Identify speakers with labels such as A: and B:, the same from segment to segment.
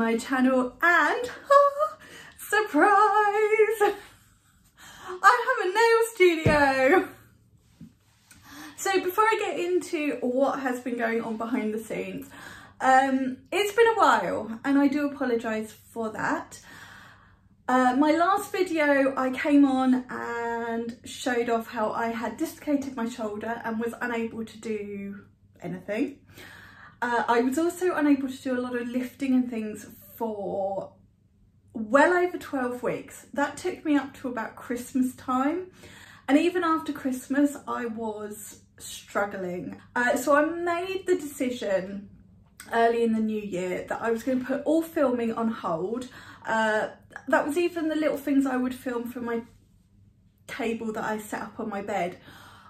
A: my channel, and surprise, I have a nail studio. So before I get into what has been going on behind the scenes, it's been a while and I do apologise for that. My last video I came on and showed off how I had dislocated my shoulder and was unable to do anything. I was also unable to do a lot of lifting and things for well over 12 weeks. That took me up to about Christmas time, and even after Christmas I was struggling. So I made the decision early in the new year that I was going to put all filming on hold. That was even the little things I would film from my table that I set up on my bed.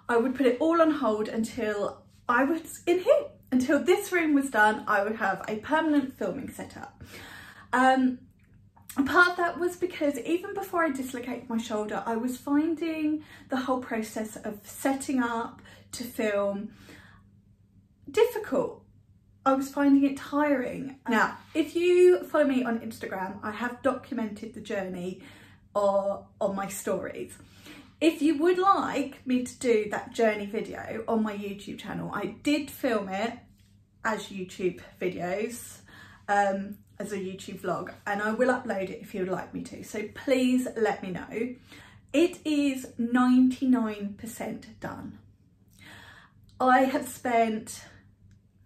A: I would put it all on hold until I was in here. Until this room was done, I would have a permanent filming setup. Part of that was because even before I dislocated my shoulder, I was finding the whole process of setting up to film difficult. I was finding it tiring. Now, if you follow me on Instagram, I have documented the journey on my stories. If you would like me to do that journey video on my YouTube channel, I did film it as YouTube videos, as a YouTube vlog, and I will upload it if you would like me to. So please let me know. It is 99% done. I have spent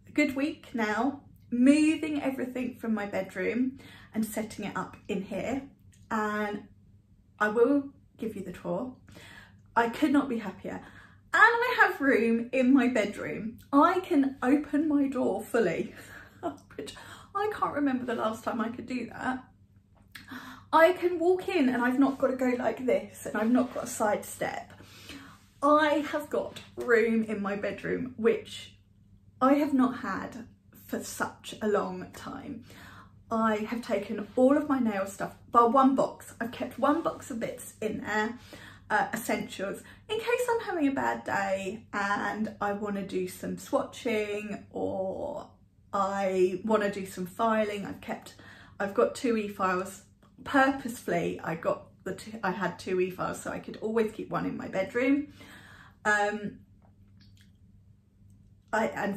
A: a good week now moving everything from my bedroom and setting it up in here, and I will give you the tour. I could not be happier. And I have room in my bedroom. I can open my door fully, which I can't remember the last time I could do that. I can walk in and I've not got to go like this, and I've not got a side step. I have got room in my bedroom, which I have not had for such a long time. I have taken all of my nail stuff, but one box. I've kept one box of bits in there, essentials, in case I'm having a bad day and I want to do some swatching or I want to do some filing. I've got 2 e-files. Purposefully, I had 2 e-files so I could always keep one in my bedroom. And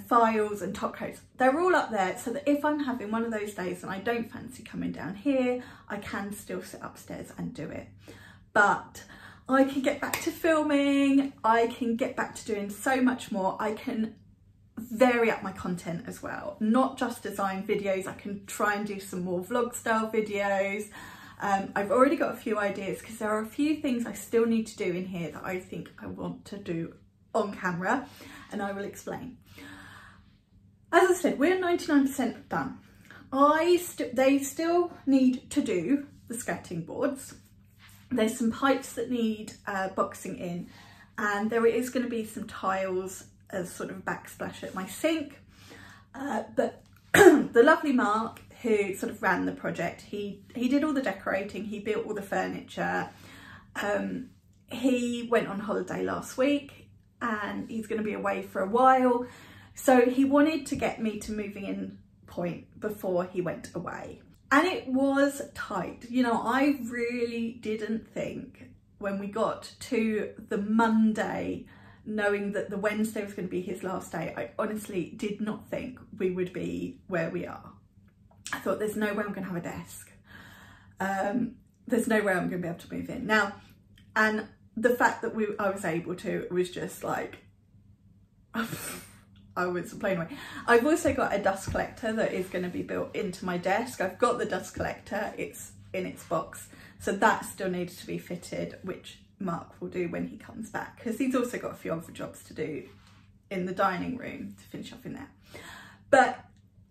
A: files and top coats, they're all up there so that if I'm having one of those days and I don't fancy coming down here, I can still sit upstairs and do it. But I can get back to filming, I can get back to doing so much more. I can vary up my content as well, not just design videos. I can try and do some more vlog style videos. I've already got a few ideas because there are a few things I still need to do in here that I think I want to do on camera, and I will explain. As I said, we're 99% done. They still need to do the skirting boards. There's some pipes that need boxing in, and there is going to be some tiles as sort of backsplash at my sink. But the lovely Mark, who sort of ran the project, he did all the decorating, he built all the furniture. He went on holiday last week and he's going to be away for a while. So he wanted to get me to moving in point before he went away. And it was tight. You know, I really didn't think when we got to the Monday, knowing that the Wednesday was going to be his last day, I honestly did not think we would be where we are. I thought there's no way I'm going to have a desk. There's no way I'm going to be able to move in. Now, and the fact that I was able to, it was just like, I was blown away. I've also got a dust collector that is going to be built into my desk. I've got the dust collector, it's in its box. So that still needs to be fitted, which Mark will do when he comes back, because he's also got a few other jobs to do in the dining room to finish off in there. But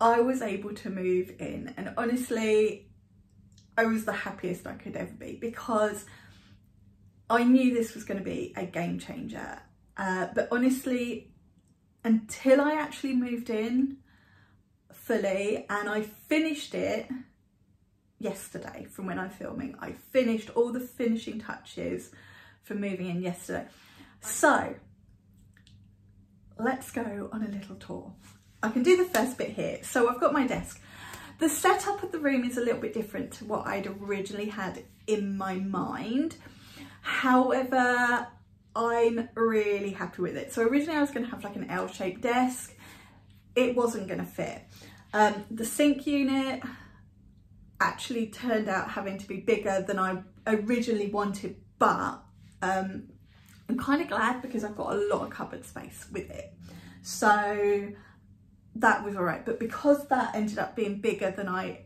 A: I was able to move in, and honestly, I was the happiest I could ever be, because I knew this was going to be a game changer. But honestly, until I actually moved in fully, and I finished it yesterday from when I'm filming, I finished all the finishing touches for moving in yesterday. So let's go on a little tour. I can do the first bit here. So I've got my desk. The setup of the room is a little bit different to what I'd originally had in my mind. However, I'm really happy with it. So originally I was going to have like an L-shaped desk. It wasn't going to fit. The sink unit actually turned out having to be bigger than I originally wanted, but I'm kind of glad because I've got a lot of cupboard space with it. So that was all right. But because that ended up being bigger than I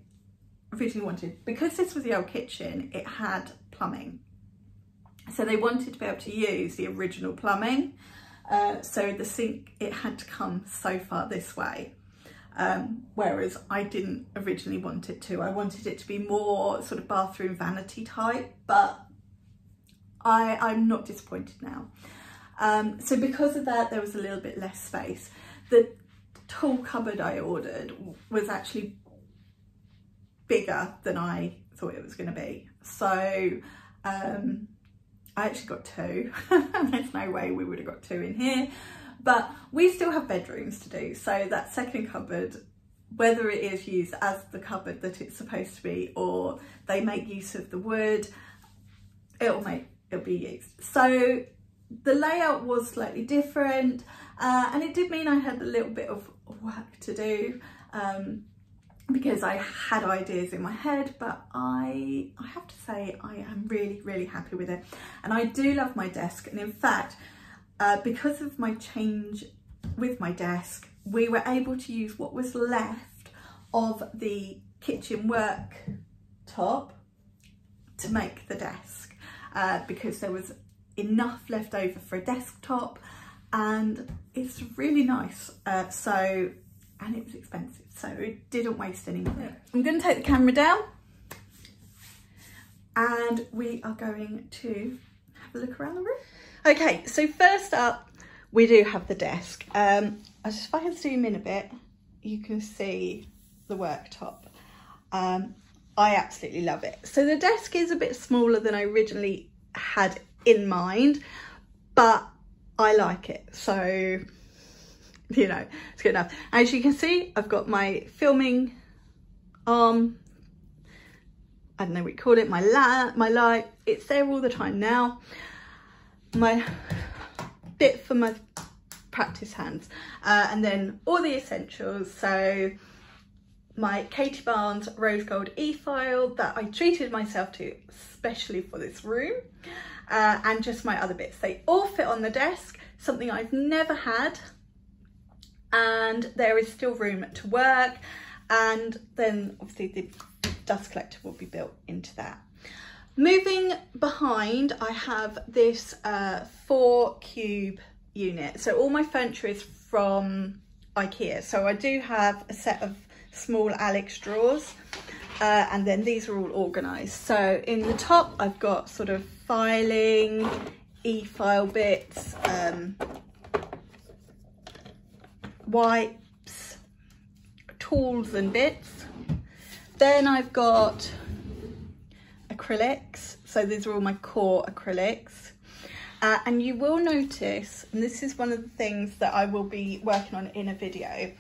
A: originally wanted, because this was the old kitchen, it had plumbing. So they wanted to be able to use the original plumbing. So the sink, it had to come so far this way. Whereas I didn't originally want it to. I wanted it to be more sort of bathroom vanity type, but I'm not disappointed now. So because of that, there was a little bit less space. The tall cupboard I ordered was actually bigger than I thought it was going to be. So I actually got two. There's no way we would have got two in here, but we still have bedrooms to do. So that second cupboard, whether it is used as the cupboard that it's supposed to be, or they make use of the wood, it'll be used. So the layout was slightly different, and it did mean I had a little bit of work to do, because I had ideas in my head, but I have to say I am really, really happy with it. And I do love my desk. And in fact, because of my change with my desk, we were able to use what was left of the kitchen worktop to make the desk, because there was enough left over for a desktop, and it's really nice. And it was expensive, so it didn't waste any money. I'm going to take the camera down and we are going to have a look around the room. Okay, so first up, we do have the desk. If I can zoom in a bit, you can see the worktop. I absolutely love it. So the desk is a bit smaller than I originally had in mind, but I like it. So, you know, it's good enough. As you can see, I've got my filming arm, I don't know what you call it, my light, it's there all the time now. My bit for my practice hands, and then all the essentials. So my Katie Barnes rose gold e-file that I treated myself to especially for this room, and just my other bits. They all fit on the desk, something I've never had, and there is still room to work. And then obviously the dust collector will be built into that. Moving behind, I have this 4-cube unit. So all my furniture is from IKEA. So I do have a set of small Alex drawers, and then these are all organised. So in the top, I've got sort of filing, e-file bits, wipes, tools and bits. Then I've got acrylics. So these are all my core acrylics. And you will notice, and this is one of the things that I will be working on in a video,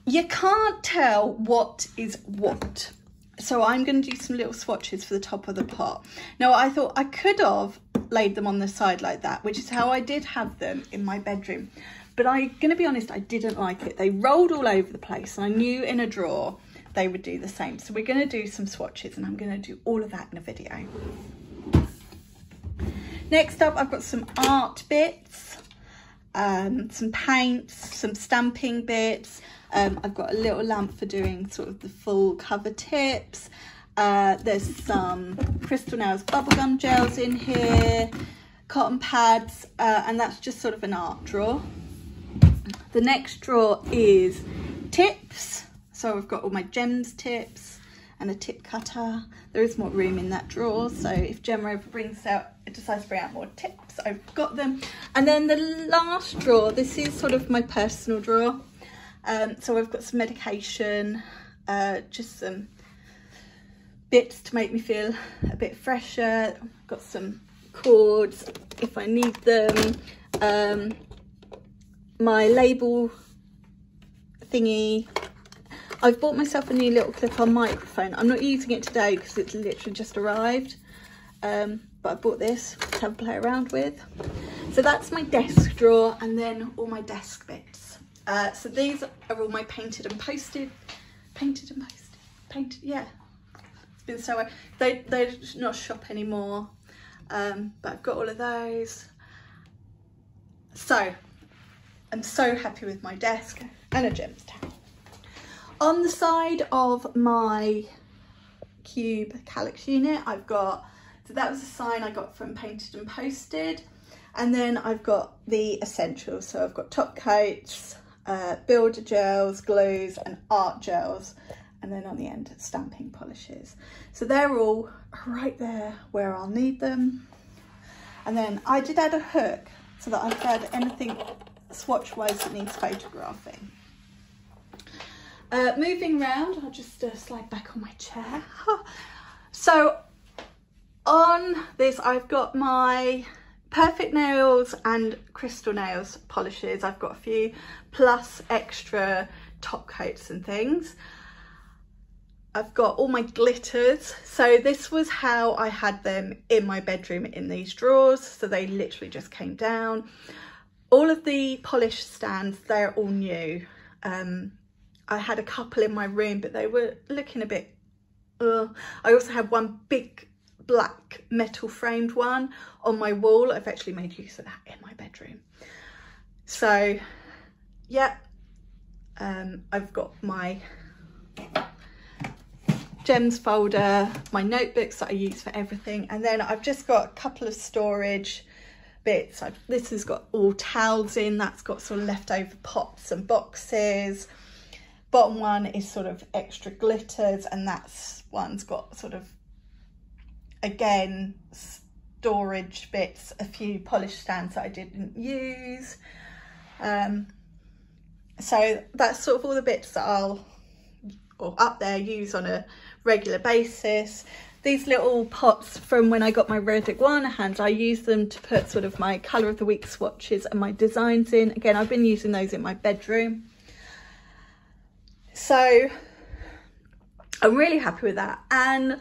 A: you can't tell what is what. So I'm going to do some little swatches for the top of the pot. Now I thought I could have laid them on the side like that, which is how I did have them in my bedroom. But I'm going to be honest, I didn't like it. They rolled all over the place, and I knew in a drawer they would do the same. So we're going to do some swatches, and I'm going to do all of that in a video. Next up, I've got some art bits, some paints, some stamping bits. I've got a little lamp for doing sort of the full cover tips. There's some Crystal Nails bubblegum gels in here, cotton pads, and that's just sort of an art drawer. The next drawer is tips. So I've got all my gems tips and a tip cutter. There is more room in that drawer, so if Gemma ever decides to bring out more tips, I've got them. And then the last drawer, this is sort of my personal drawer. So I've got some medication, just some bits to make me feel a bit fresher. I've got some cords if I need them. My label thingy. I've bought myself a new little clip-on microphone. I'm not using it today because it's literally just arrived. But I bought this to have a play around with. So that's my desk drawer, and then all my desk bits. So these are all my painted and posted. Yeah. It's been so, they're not shop anymore. But I've got all of those. So I'm so happy with my desk, and a gems towel. On the side of my cube calyx unit, I've got, so that was a sign I got from Painted and Posted. And then I've got the essentials. So I've got top coats, builder gels, glues and art gels. And then on the end, stamping polishes. So they're all right there where I'll need them. And then I did add a hook so that I could add anything swatch wise that needs photographing. Moving around, I'll just slide back on my chair. So on this, I've got my Perfect Nails and Crystal Nails polishes. I've got a few plus extra top coats and things. I've got all my glitters. So this was how I had them in my bedroom in these drawers. So they literally just came down. All of the polish stands, they're all new. I had a couple in my room, but they were looking a bit, I also had one big black metal framed one on my wall. I've actually made use of that in my bedroom. So yeah, I've got my gems folder, my notebooks that I use for everything, and then I've just got a couple of storage bits. This has got all towels in, that's got sort of leftover pots and boxes. Bottom one is sort of extra glitters, and that's one's got sort of, again, storage bits, a few polish stands that I didn't use. So that's sort of all the bits that I'll, or up there, use on a regular basis. These little pots from when I got my red iguana hand, I use them to put sort of my colour of the week swatches and my designs in. Again, I've been using those in my bedroom. So I'm really happy with that, and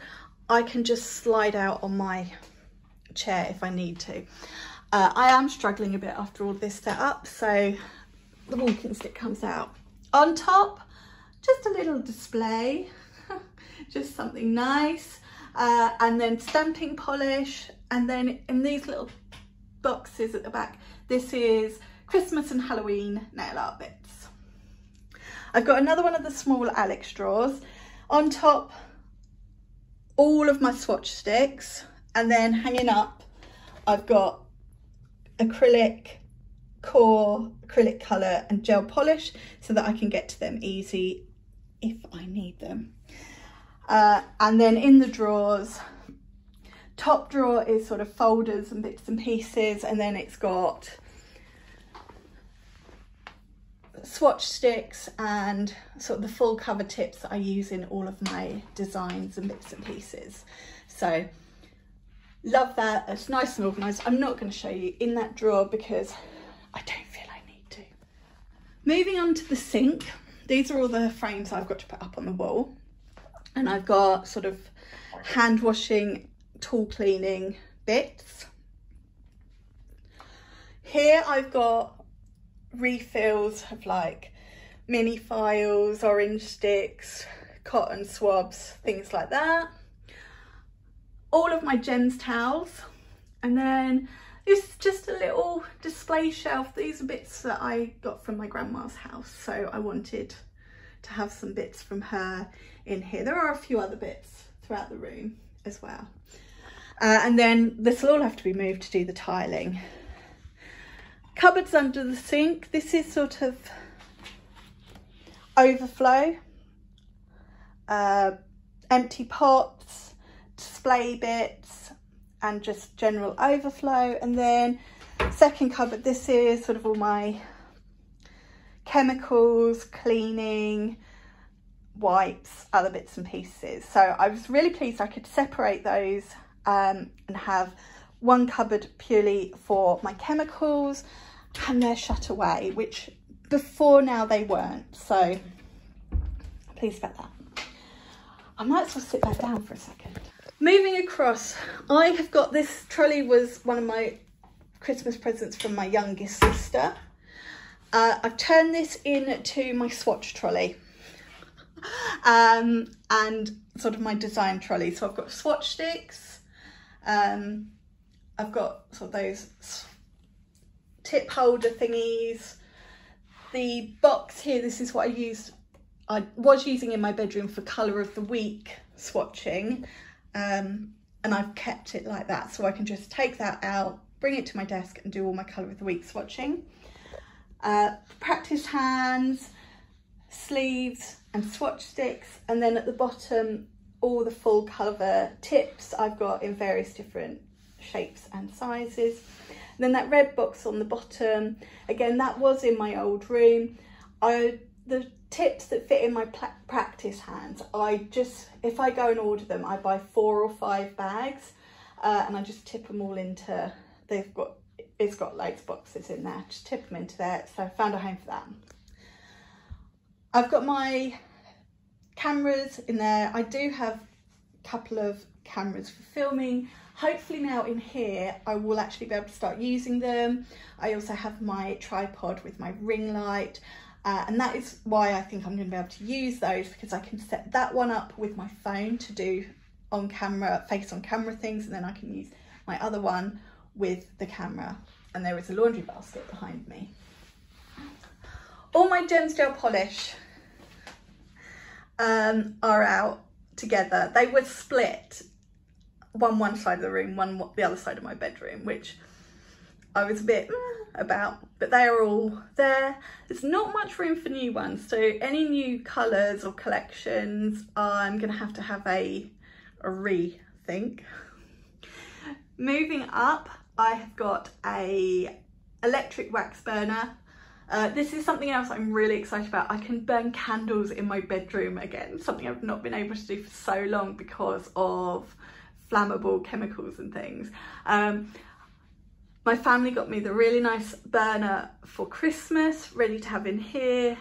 A: I can just slide out on my chair if I need to. I am struggling a bit after all this setup, so the walking stick comes out. On top, just a little display, just something nice, and then stamping polish, and then in these little boxes at the back, this is Christmas and Halloween nail art bits. I've got another one of the small Alex drawers. On top, all of my swatch sticks, and then hanging up, I've got acrylic core, acrylic colour and gel polish so that I can get to them easy if I need them. And then in the drawers, top drawer is sort of folders and bits and pieces, and then it's got swatch sticks and sort of the full cover tips that I use in all of my designs and bits and pieces. So love that. It's nice and organised. I'm not going to show you in that drawer because I don't feel I need to. Moving on to the sink, these are all the frames I've got to put up on the wall, and I've got sort of hand washing, tool cleaning bits. Here I've got refills of like mini files, orange sticks, cotton swabs, things like that. All of my gems towels, and then this is just a little display shelf. These are bits that I got from my grandma's house, so I wanted to have some bits from her in here. There are a few other bits throughout the room as well, and then this will all have to be moved to do the tiling. Cupboards under the sink, this is sort of overflow, empty pots, display bits, and just general overflow. And then second cupboard, this is sort of all my chemicals, cleaning, wipes, other bits and pieces. So I was really pleased I could separate those and have one cupboard purely for my chemicals, and they're shut away, which before now they weren't. So pleased about that. I might as well sit back down for a second. Moving across, I have got this trolley, was one of my Christmas presents from my youngest sister. I've turned this into my swatch trolley and sort of my design trolley. So I've got swatch sticks, I've got sort of those tip holder thingies. The box here, this is what I was using in my bedroom for colour of the week swatching, and I've kept it like that so I can just take that out, bring it to my desk and do all my colour of the week swatching. Practice hands, sleeves and swatch sticks, and then at the bottom all the full colour tips I've got in various different shapes and sizes. And then that red box on the bottom, again, that was in my old room. The tips that fit in my practice hands, if I go and order them, I buy 4 or 5 bags, and I just tip them all into, it's got loads of boxes in there, just tip them into there. So I found a home for that. I've got my cameras in there. I do have a couple of cameras for filming. Hopefully now in here I will actually be able to start using them. I also have my tripod with my ring light, and that is why I think I'm going to be able to use those, because I can set that one up with my phone to do on camera, face on camera things, and then I can use my other one with the camera. And there is a laundry basket behind me. All my Gems gel polish are out together. They were split, one side of the room, one the other side of my bedroom, which I was a bit about, but they are all there. There's not much room for new ones, so any new colours or collections, I'm gonna have to have a rethink. Moving up, I have got a electric wax burner. This is something else I'm really excited about. I can burn candles in my bedroom again, something I've not been able to do for so long because of flammable chemicals and things. My family got me the really nice burner for Christmas, ready to have in here.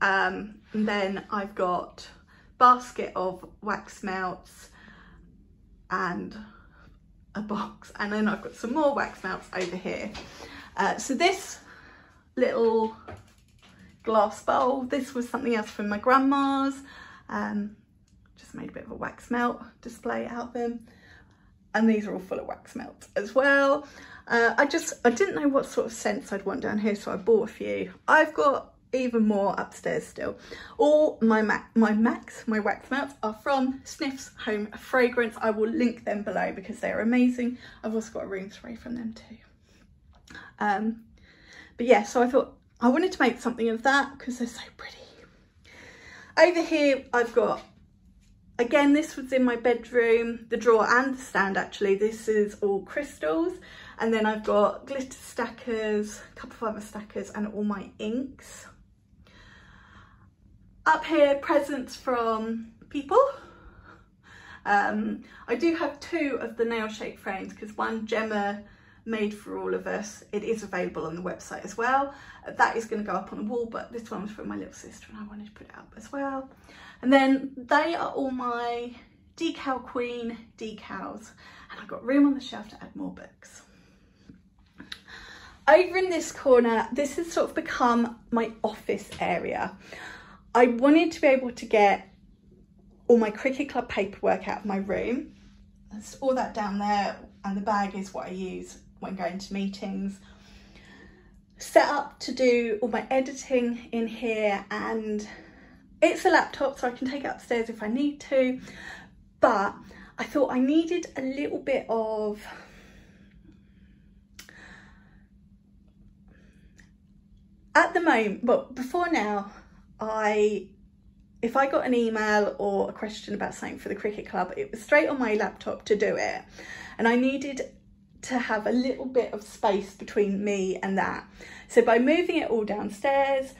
A: And then I've got a basket of wax melts and a box, and then I've got some more wax melts over here. So this little glass bowl, this was something else from my grandma's. Just made a bit of a wax melt display out of them, and these are all full of wax melts as well. I didn't know what sort of scents I'd want down here, so I bought a few. I've got even more upstairs still. All my wax melts are from Sniff's Home Fragrance. I will link them below because they're amazing. I've also got a room spray from them too. But yeah, so I thought I wanted to make something of that because they're so pretty. Over here I've got, again, this was in my bedroom, the drawer and the stand actually. This is all crystals. And then I've got glitter stackers, a couple of other stackers, and all my inks. Up here, presents from people. I do have 2 of the nail shape frames because one Gemma made for all of us. It is available on the website as well. That is going to go up on the wall, but this one was from my little sister and I wanted to put it up as well. And then they are all my Decal Queen decals, and I've got room on the shelf to add more books. Over in this corner, this has sort of become my office area. I wanted to be able to get all my cricket club paperwork out of my room. That's all that down there, and the bag is what I use when going to meetings. Set up to do all my editing in here, and it's a laptop so I can take it upstairs if I need to, but I thought I needed a little bit of at the moment, but before now, if I got an email or a question about something for the cricket club, it was straight on my laptop to do it. And I needed to have a little bit of space between me and that. So by moving it all downstairs,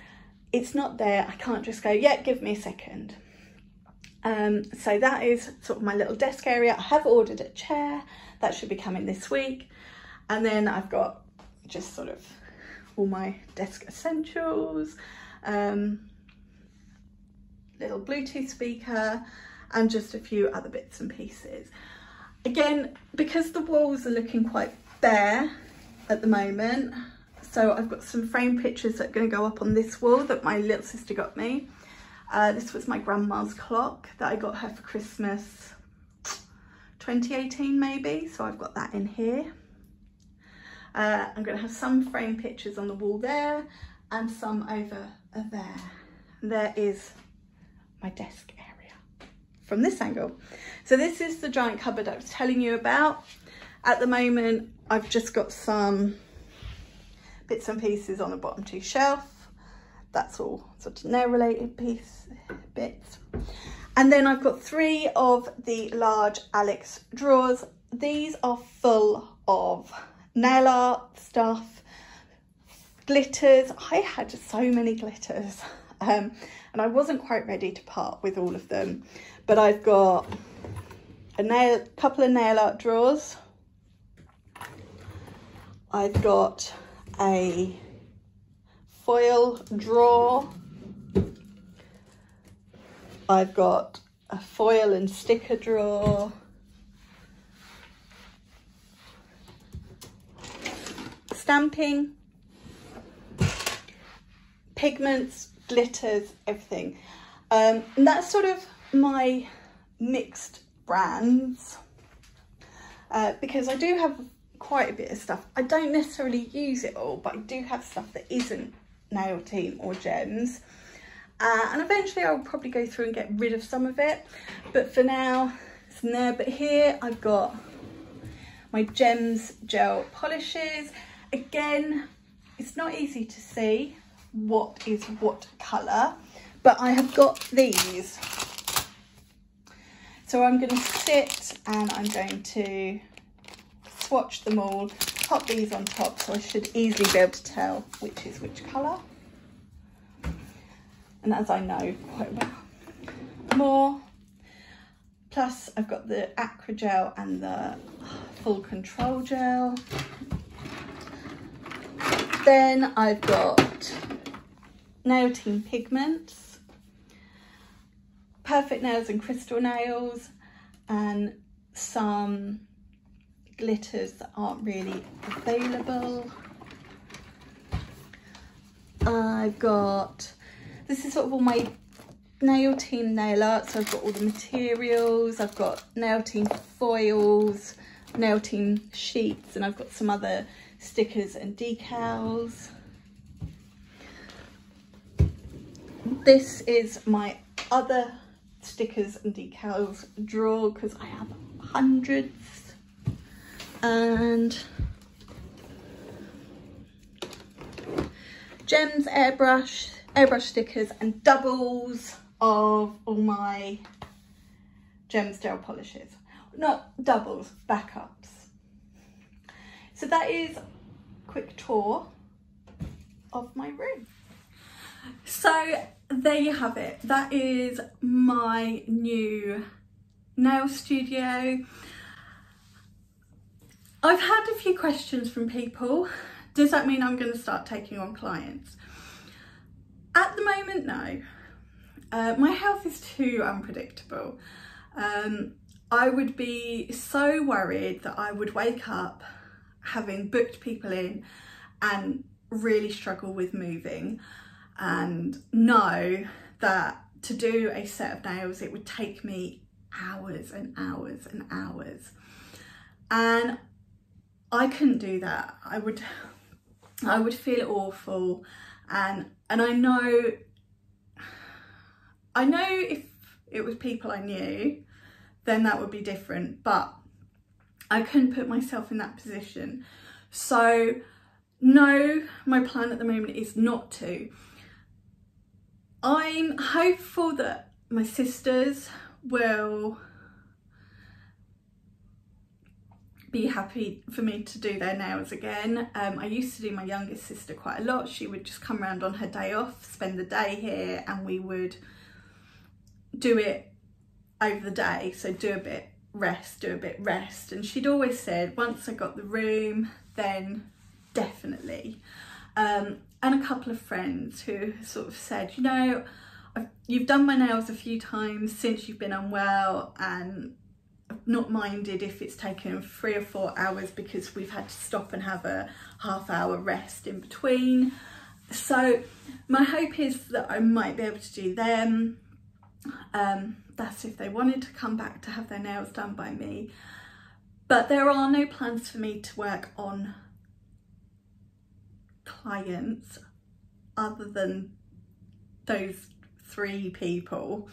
A: it's not there. I can't just go, yeah, give me a second. So that is sort of my little desk area. I have ordered a chair. That should be coming this week. And then I've got just sort of all my desk essentials. little Bluetooth speaker, and just a few other bits and pieces. Again, because the walls are looking quite bare at the moment, so I've got some framed pictures that are going to go up on this wall that my little sister got me. This was my grandma's clock that I got her for Christmas 2018 maybe, so I've got that in here. I'm going to have some framed pictures on the wall there and some over there. And there is my desk area from this angle. So this is the giant cupboard I was telling you about. At the moment, I've just got some bits and pieces on the bottom two shelf. That's all sort of nail related bits. And then I've got 3 of the large Alex drawers. These are full of nail art stuff, glitters. I had so many glitters, and I wasn't quite ready to part with all of them, but I've got a couple of nail art drawers. I've got a foil drawer. I've got a foil and sticker drawer. Stamping, pigments, glitters, everything. And that's sort of my mixed brands, because I do have quite a bit of stuff. I don't necessarily use it all, but I do have stuff that isn't nail team or gems. And eventually I'll probably go through and get rid of some of it. But for now, it's in there. But here I've got my gems gel polishes. Again, it's not easy to see what is what colour, but I have got these. So I'm going to sit and I'm going to swatch them all, pop these on top, so I should easily be able to tell which is which colour. And as I know quite well, more. Plus I've got the Acra gel and the Full Control gel. Then I've got Nail Team Pigments, Perfect Nails and Crystal Nails, and some glitters that aren't really available. I've got, this is sort of all my Nail Team nail art, so I've got all the materials, I've got Nail Team foils, Nail Team sheets, and I've got some other stickers and decals. This is my other stickers and decals drawer because I have hundreds. And gems, airbrush stickers, and doubles of all my gems gel polishes. Not doubles, backups. So that is a quick tour of my room. So there you have it. That is my new nail studio. I've had a few questions from people. Does that mean I'm going to start taking on clients? At the moment, no. My health is too unpredictable. I would be so worried that I would wake up having booked people in and really struggle with moving, and know that to do a set of nails it would take me hours and hours and hours, and I couldn't do that. I would feel awful, and I know if it was people I knew then that would be different, but I couldn't put myself in that position. So no, my plan at the moment is not to. I'm hopeful that my sisters will be happy for me to do their nails again. I used to do my youngest sister quite a lot. She would just come around on her day off, spend the day here, and we would do it over the day. So do a bit rest, and she'd always said once I got the room then definitely. And a couple of friends who sort of said, you know, you've done my nails a few times since you've been unwell, and I've not minded if it's taken 3 or 4 hours because we've had to stop and have a half-hour rest in between. So my hope is that I might be able to do them. That's if they wanted to come back to have their nails done by me. But there are no plans for me to work on clients other than those 3 people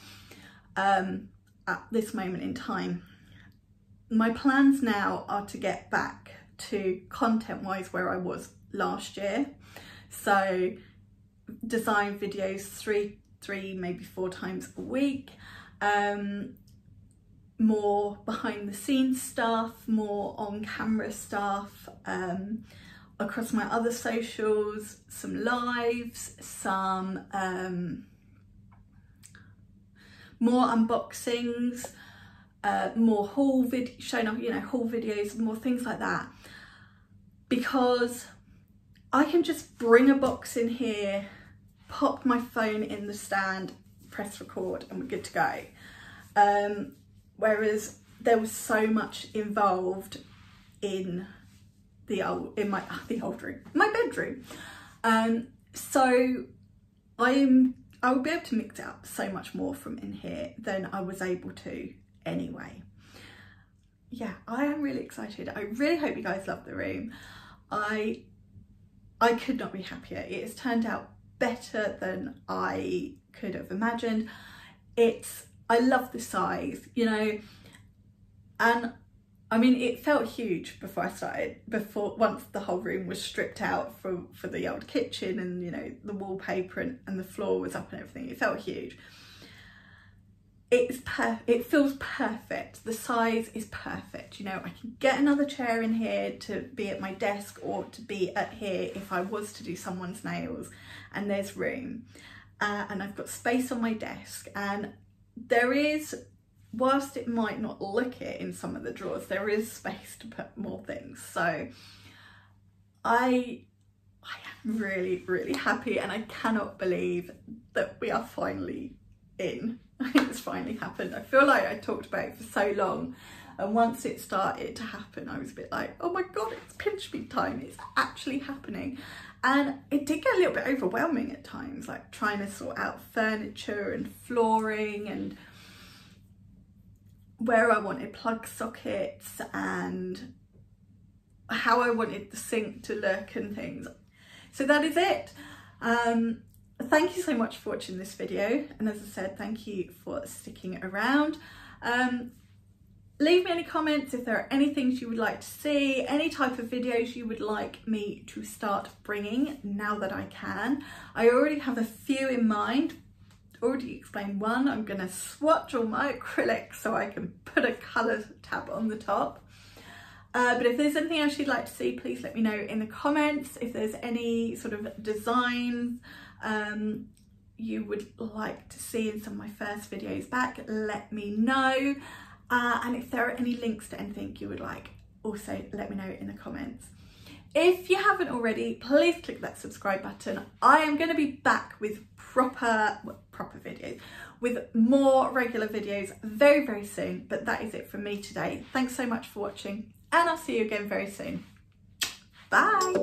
A: at this moment in time. My plans now are to get back to content-wise where I was last year. So design videos 3 maybe 4 times a week, more behind the scenes stuff, more on camera stuff, across my other socials, some lives, some more unboxings, more haul showing off, haul videos, more things like that, because I can just bring a box in here, pop my phone in the stand, press record, and we're good to go. Whereas there was so much involved in my bedroom. So I will be able to mix it up so much more from in here than I was able to anyway. Yeah, I am really excited. I really hope you guys love the room. I could not be happier. It has turned out better than I could have imagined. I love the size, and I mean, it felt huge before I started, once the whole room was stripped out for the old kitchen and, the wallpaper and the floor was up and everything. It felt huge. It feels perfect. The size is perfect. I can get another chair in here to be at my desk or to be at here if I was to do someone's nails, and there's room. And I've got space on my desk, and there is, whilst it might not look it in some of the drawers, there is space to put more things. So I am really, really happy, and I cannot believe that we are finally in. It's finally happened. I feel like I talked about it for so long, and once it started to happen, I was a bit like, oh my god, it's pinch me time, it's actually happening. And it did get a little bit overwhelming at times, like trying to sort out furniture and flooring and where I wanted plug sockets and how I wanted the sink to look and things. So that is it. Thank you so much for watching this video, and as I said, thank you for sticking around. Leave me any comments if there are any things you would like to see, any type of videos you would like me to start bringing now that I can. I already have a few in mind. Already explained one. I'm going to swatch all my acrylics so I can put a colour tab on the top. But if there's anything else you'd like to see, please let me know in the comments. If there's any sort of designs you would like to see in some of my first videos back, let me know. And if there are any links to anything you would like, also let me know in the comments. If you haven't already, please click that subscribe button. I am going to be back with proper videos, with more regular videos very, very soon. But that is it from me today. Thanks so much for watching, and I'll see you again very soon. Bye.